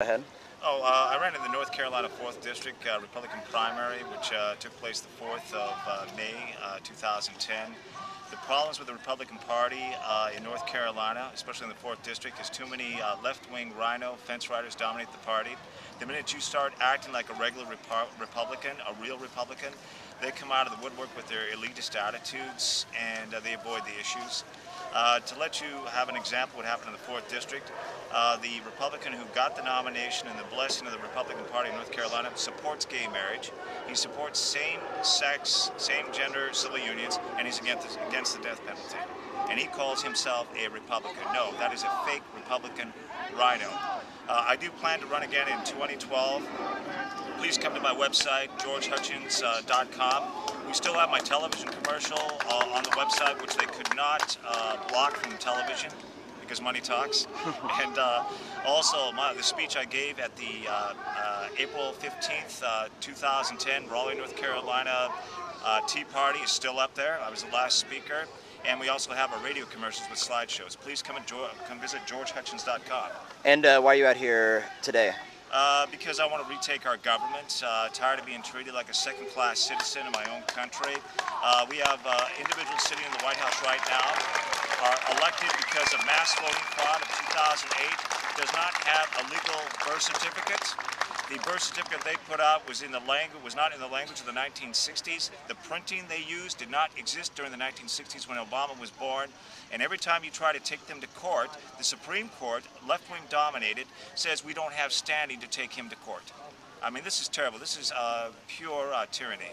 Ahead. I ran in the North Carolina 4th District Republican primary, which took place the 4th of May 2010. The problems with the Republican Party in North Carolina, especially in the 4th District, is too many left-wing rhino fence riders dominate the party. The minute you start acting like a regular Republican, a real Republican, they come out of the woodwork with their elitist attitudes and they avoid the issues. To let you have an example of what happened in the 4th District, the Republican who got the nomination and the blessing of the Republican Party in North Carolina supports gay marriage. He supports same-sex, same-gender civil unions, and he's against the death penalty. And he calls himself a Republican. No, that is a fake Republican rhino. I do plan to run again in 2012. Please come to my website, georgehutchins.com. We still have my television commercial on the website, which they could not block from television because money talks. And also the speech I gave at the April 15th, 2010 Raleigh, North Carolina Tea Party is still up there. I was the last speaker. And we also have our radio commercials with slideshows. Please come visit georgehutchins.com. And why are you out here today? Because I want to retake our government. Tired of being treated like a second-class citizen in my own country. We have individuals sitting in the White House right now are elected because of mass voting fraud of 2008, does not have a legal birth certificate. The birth certificate they put out was not in the language of the 1960s. The printing they used did not exist during the 1960s when Obama was born. And every time you try to take them to court, the Supreme Court, left-wing dominated, says we don't have standing to take him to court. I mean, this is terrible. This is pure tyranny.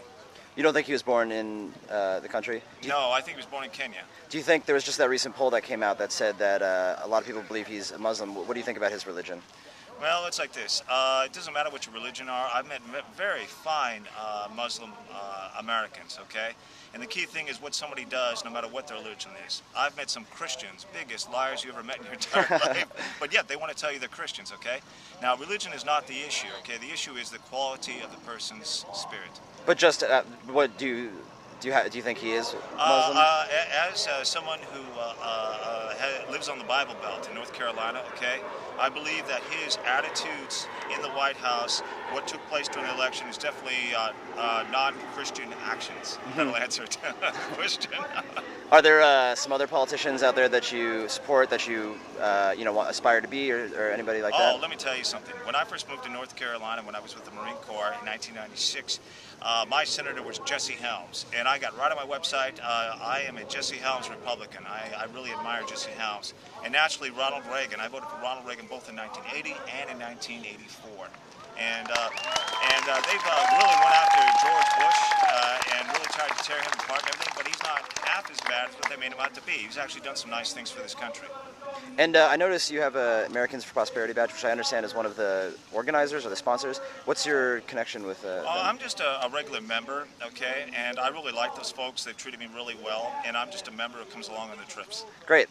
You don't think he was born in the country? No, I think he was born in Kenya. Do you think there was just that recent poll that came out that said that a lot of people believe he's a Muslim? What do you think about his religion? Well, it's like this. It doesn't matter what your religion are. I've met very fine Muslim Americans, okay? And the key thing is what somebody does, no matter what their religion is. I've met some Christians, biggest liars you ever met in your entire life, but yet they want to tell you they're Christians, okay? Now, religion is not the issue, okay? The issue is the quality of the person's spirit. But just, what do you think he is Muslim? As someone who lives on the Bible Belt in North Carolina, okay, I believe that his attitudes in the White House, what took place during the election, is definitely non-Christian actions. That'll answer the question. Are there some other politicians out there that you support, that you aspire to be, or anybody like that? Oh, let me tell you something. When I first moved to North Carolina, when I was with the Marine Corps in 1996, my senator was Jesse Helms, and I got right on my website. I am a Jesse Helms Republican. I really admire Jesse Helms. And naturally, Ronald Reagan. I voted for Ronald Reagan both in 1980 and in 1984. And they've really went after George Bush and really tried to tear him apart and everything, but he's not half as bad as what they made him out to be. He's actually done some nice things for this country. And I noticed you have a Americans for Prosperity badge, which I understand is one of the organizers or the sponsors. What's your connection with them? I'm just a regular member, okay, and I really like those folks. They've treated me really well, and I'm just a member who comes along on the trips. Great.